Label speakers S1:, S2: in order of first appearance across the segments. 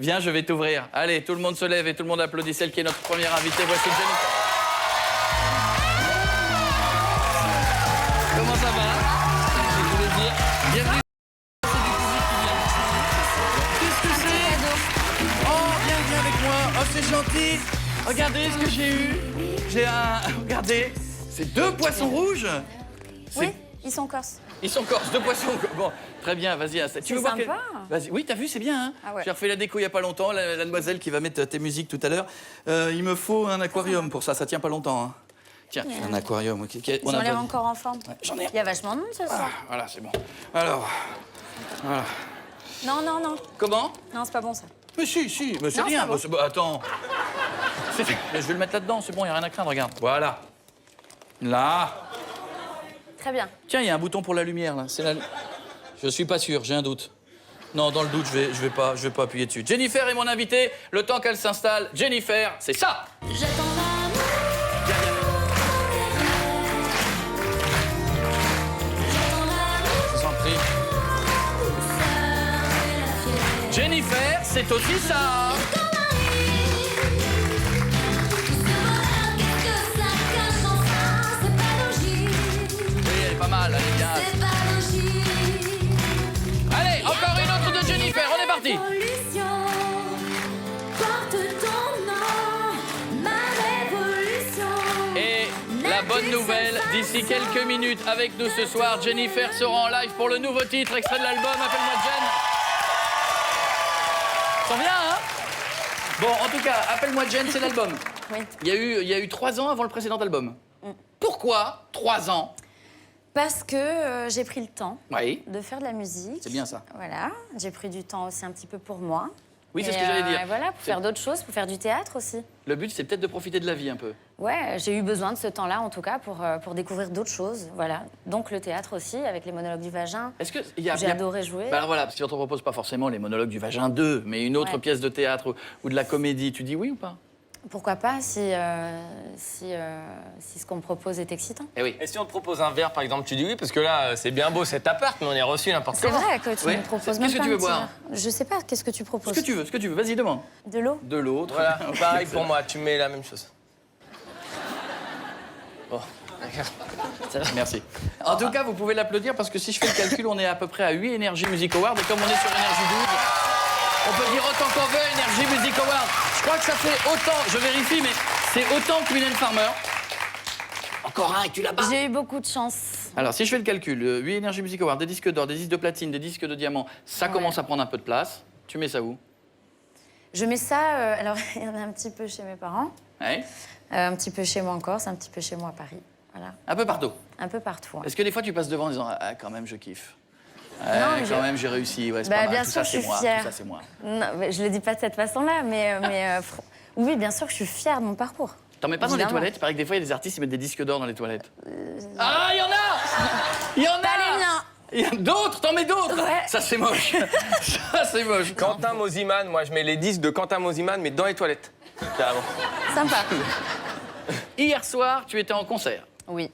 S1: Viens, je vais t'ouvrir. Allez, tout le monde se lève et tout le monde applaudit celle qui est notre première invitée. Voici Jennifer. Comment ça va? Ça fait plaisir. Bienvenue. Qu'est-ce que c'est? Oh, viens avec moi. Oh, c'est gentil. Regardez ce que j'ai eu. J'ai un... Regardez, c'est 2 poissons rouges.
S2: Oui, ils sont corses.
S1: Ils sont corses, 2 poissons. Bon, très bien, vas-y. Tu veux voir
S2: sympa.
S1: Vas-y. Oui, t'as vu, c'est bien. Hein,
S2: ah ouais.
S1: J'ai refait la déco il n'y a pas longtemps. La demoiselle qui va mettre tes musiques tout à l'heure. Il me faut un aquarium pour ça. Ça tient pas longtemps. Hein. Tiens, un aquarium.
S2: Ils ont l'air encore en forme.
S1: Ouais, j'en ai un.
S2: Il y a vachement de monde ce soir.
S1: Voilà, c'est bon. Alors, voilà.
S2: Non.
S1: Comment?
S2: Non, c'est pas bon ça.
S1: Mais si, mais c'est
S2: Non,
S1: rien.
S2: c'est bon.
S1: Attends. Je vais le mettre là-dedans, c'est bon, il n'y a rien à craindre, regarde. Voilà. Là.
S2: Très bien.
S1: Tiens, il y a un bouton pour la lumière, là. C'est la... Je suis pas sûr, j'ai un doute. Non, dans le doute, je vais pas appuyer dessus. Jennifer est mon invitée. Le temps qu'elle s'installe, Jennifer, c'est ça.
S2: J'attends l'amour.
S1: Viens. Je vous en prie. Jennifer, c'est aussi ça. Pas mal, allez, bien. Allez, encore une autre de Jennifer, on est parti. Et la bonne nouvelle, d'ici quelques minutes avec nous ce soir, Jennifer sera en live pour le nouveau titre, extrait de l'album Appelle-moi Jen. Ça vient, hein? Bon, en tout cas, Appelle-moi Jen, c'est l'album.
S2: Oui.
S1: Il y a eu 3 ans avant le précédent album. Pourquoi 3 ans?
S2: Parce que j'ai pris le temps
S1: Oui.
S2: de faire de la musique.
S1: C'est bien ça.
S2: Voilà. J'ai pris du temps aussi un petit peu pour moi.
S1: Oui, c'est ce que j'allais dire.
S2: Voilà, pour faire d'autres choses, pour faire du théâtre aussi.
S1: Le but, c'est peut-être de profiter de la vie un peu.
S2: Ouais, j'ai eu besoin de ce temps-là, en tout cas, pour découvrir d'autres choses. Voilà. Donc le théâtre aussi, avec les monologues du vagin.
S1: Est-ce que il y a
S2: J'ai adoré jouer.
S1: Bah alors voilà, parce qu'on te propose pas forcément les monologues du vagin 2, mais une autre pièce de théâtre ou de la comédie. Tu dis oui ou pas?
S2: Pourquoi pas, si ce qu'on me propose est excitant.
S1: Eh oui.
S3: Et si on te propose un verre, par exemple, tu dis oui, parce que là, c'est bien beau cet appart, mais on est reçu n'importe
S2: C'est
S3: comment.
S2: vrai que tu me proposes même
S1: Qu'est-ce que
S2: pas
S1: tu
S2: un
S1: veux
S2: petit
S1: boire?
S2: verre. Je sais pas, qu'est-ce que tu proposes?
S1: Ce que tu veux, vas-y, demande.
S2: De l'eau?
S1: De l'autre.
S3: Voilà, pareil pour moi, tu mets la même chose. Bon,
S1: Merci. En tout cas, vous pouvez l'applaudir parce que si je fais le calcul, on est à peu près à 8 Energy Music Awards. Et comme on est sur Énergie 12, on peut dire autant qu'on veut Energy Music Awards. Je crois que ça fait autant, je vérifie, mais c'est autant que Mylène Farmer. Encore un et tu l'as bats.
S2: J'ai eu beaucoup de chance.
S1: Alors, si je fais le calcul, 8 Energy Music Awards, des disques d'or, des disques de platine, des disques de diamant, ça commence à prendre un peu de place. Tu mets ça où?
S2: Je mets ça, alors il y en a un petit peu chez mes parents,
S1: Ouais.
S2: un petit peu chez moi en Corse, un petit peu chez moi à Paris. Voilà,
S1: Un peu partout.
S2: un peu partout. Hein.
S1: Est-ce que des fois tu passes devant en disant ah, quand même je kiffe.
S2: Non, mais
S1: Quand même j'ai réussi, ouais, c'est
S2: Bah,
S1: pas mal.
S2: bien
S1: Tout
S2: sûr,
S1: ça
S2: je
S1: c'est
S2: suis
S1: moi,
S2: fière.
S1: tout ça c'est moi.
S2: Non, mais je le dis pas de cette façon-là, oui, bien sûr que je suis fière de mon parcours.
S1: T'en mets pas dans les
S2: Évidemment.
S1: toilettes? Il paraît que des fois il y a des artistes qui mettent des disques d'or dans les toilettes. Ah, il y en a! Il y en a!
S2: Pas les miens.
S1: Il y a d'autres, t'en mets d'autres!
S2: Ouais.
S1: Ça c'est moche. Ça c'est moche.
S3: Quentin Mosiman, moi je mets les disques de Quentin Mosiman, mais dans les toilettes. Carrément.
S2: Sympa.
S1: Hier soir, tu étais en concert.
S2: Oui.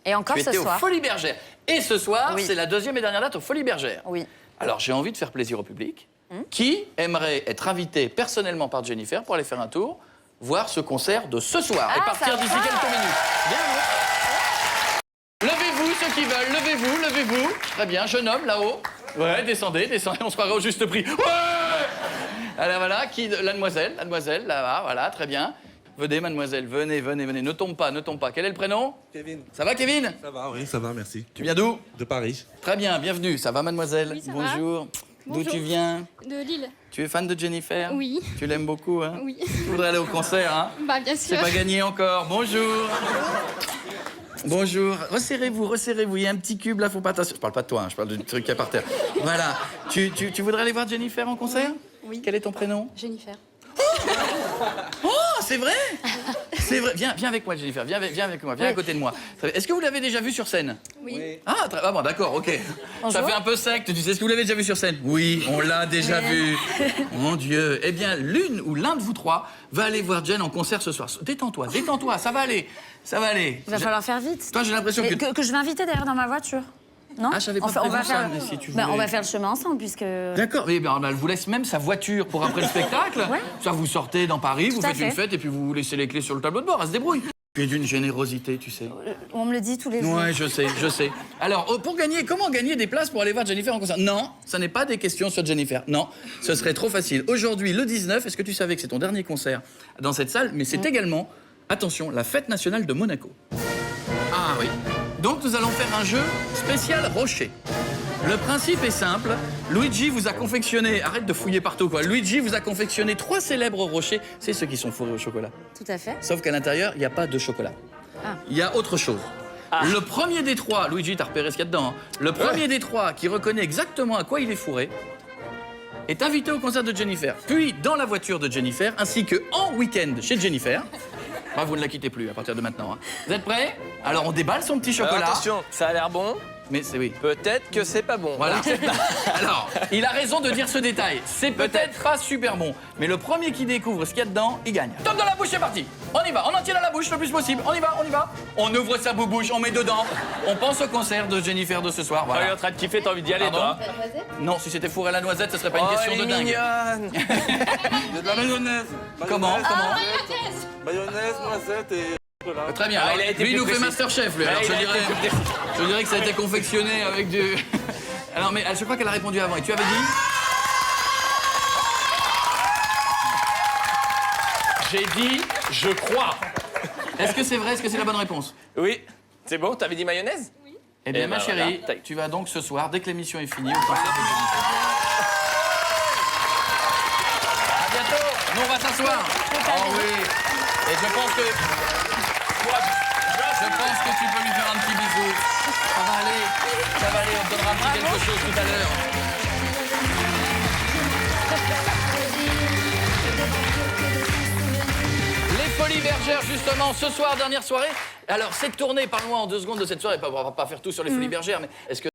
S2: Et encore
S1: Tu
S2: ce
S1: étais aux
S2: soir.
S1: Folies Bergères. Et ce soir,
S2: Oui.
S1: c'est la 2e et dernière date aux Folies Bergères.
S2: Oui.
S1: Alors, j'ai envie de faire plaisir au public. Qui aimerait être invité personnellement par Jennifer pour aller faire un tour, voir ce concert de ce soir et
S2: Ah,
S1: partir
S2: ça
S1: d'ici
S2: va.
S1: quelques minutes? Bien, non? Levez-vous, ceux qui veulent, levez-vous. Très bien, jeune homme, là-haut. Ouais, descendez, on se croirait au juste prix. Ouais! Alors voilà, la demoiselle, là-bas, voilà, très bien. Venez, mademoiselle, venez. Ne tombe pas. Quel est le prénom?
S4: Kevin.
S1: Ça va, Kevin?
S4: Ça va, oui, ça va, merci.
S1: Tu viens d'où?
S4: De Paris.
S1: Très bien, bienvenue. Ça va, mademoiselle?
S5: Oui, ça va.
S1: Bonjour. D'où
S5: Bonjour.
S1: tu viens?
S5: De Lille.
S1: Tu es fan de Jennifer?
S5: Oui.
S1: Tu l'aimes beaucoup, hein?
S5: Oui.
S1: Tu voudrais aller au concert, hein?
S5: Bah bien
S1: C'est
S5: sûr.
S1: pas gagné encore. Bonjour. Bonjour. Resserrez-vous. Il y a un petit cube là, faut pas t'asseoir. Je parle pas de toi, hein, je parle du truc qui est par terre. Voilà. Tu voudrais aller voir Jennifer en concert?
S5: Oui.
S1: Quel est ton prénom?
S5: Jennifer.
S1: Oh, c'est vrai? C'est vrai. Viens avec moi, Jennifer. Viens avec moi. Viens à côté de moi. Est-ce que vous l'avez déjà vu sur scène?
S5: Oui.
S1: Ah bon, d'accord, ok.
S2: Bonjour.
S1: Ça fait un peu sec. Tu sais, est-ce que vous l'avez déjà vu sur scène? Oui, on l'a déjà vu. Mon Dieu. Eh bien, l'une ou l'un de vous trois va aller voir Jen en concert ce soir. Détends-toi, ça va aller.
S2: Il va falloir faire vite.
S1: Toi, j'ai l'impression
S2: Mais
S1: que...
S2: que je vais inviter d'ailleurs dans ma voiture. Non.
S1: Ah, j'avais pas
S2: Enfin,
S1: prévu ça, mais si tu voulais.
S2: on va faire le chemin ensemble, puisque...
S1: D'accord, mais ben, elle vous laisse même sa voiture pour après le spectacle.
S2: Ouais.
S1: Ça, vous sortez dans Paris, vous
S2: Tout à
S1: faites une
S2: fait.
S1: fête et puis vous laissez les clés sur le tableau de bord, elle se débrouille. Tu es d'une générosité, tu sais.
S2: On me le dit tous les jours.
S1: Ouais, je sais. Alors, pour gagner, comment gagner des places pour aller voir Jennifer en concert? Non, ça n'est pas des questions sur Jennifer. Non, ce serait trop facile. Aujourd'hui, le 19, est-ce que tu savais que c'est ton dernier concert dans cette salle? Mais c'est également, attention, la fête nationale de Monaco. Ah oui. Donc, nous allons faire un jeu spécial rocher. Le principe est simple. Luigi vous a confectionné... Arrête de fouiller partout, quoi. Luigi vous a confectionné 3 célèbres rochers. C'est ceux qui sont fourrés au chocolat.
S2: Tout à fait.
S1: Sauf qu'à l'intérieur, il n'y a pas de chocolat.
S2: Ah.
S1: Il y a autre chose. Le premier des 3, Luigi, t'as repéré ce qu'il y a dedans, hein. Le premier des 3 qui reconnaît exactement à quoi il est fourré est invité au concert de Jennifer, puis dans la voiture de Jennifer, ainsi que en week-end chez Jennifer. Bah, vous ne la quittez plus à partir de maintenant, hein. Vous êtes prêts? Alors on déballe son petit chocolat.
S3: Alors, attention, ça a l'air bon.
S1: Mais c'est oui.
S3: Peut-être que c'est pas bon.
S1: Voilà. Alors, il a raison de dire ce détail. C'est peut-être pas super bon, mais le premier qui découvre ce qu'il y a dedans, il gagne. Top dans la bouche, c'est parti. On y va, on en tient dans la bouche le plus possible. On y va. On ouvre sa boubouche, on met dedans. On pense au concert de Jennifer de ce soir.
S3: Quand il est
S1: Voilà.
S3: en train de kiffer, t'as envie d'y aller,
S1: Pardon
S3: toi.
S1: Non, si c'était fourré à la noisette, ce serait pas une
S3: Oh,
S1: question
S3: elle
S1: de
S3: est
S1: dingue.
S3: mignonne.
S4: Il y a de la mayonnaise.
S1: Comment
S4: Mayonnaise, noisette et chocolat.
S1: Très bien.
S3: Ah,
S1: Alors,
S3: il a été
S1: lui, il
S3: plus
S1: nous fait
S3: précis.
S1: Masterchef, lui.
S3: Ah,
S1: Alors,
S3: il a été plus précis.
S1: je dirais que ça a été confectionné avec du... Alors, mais je crois qu'elle a répondu avant. Et tu avais dit? J'ai dit, je crois. Est-ce que c'est vrai? Est-ce que c'est la bonne réponse?
S3: Oui. C'est bon, t'avais dit mayonnaise?
S1: Eh bien,
S3: Eh
S1: ma
S3: ben,
S1: chérie,
S3: voilà.
S1: tu vas donc ce soir, dès que l'émission est finie, au concert de Jennifer. À bientôt. Nous, on va s'asseoir. Oh oui. Et je pense que... Je pense que tu peux lui faire un petit bisou. Ça va aller, on te donnera un petit quelque chose tout à l'heure. Les Folies Bergères, justement, ce soir, dernière soirée. Alors, cette tournée, parle-moi en 2 secondes de cette soirée. On va pas faire tout sur les Folies Bergères, mais est-ce que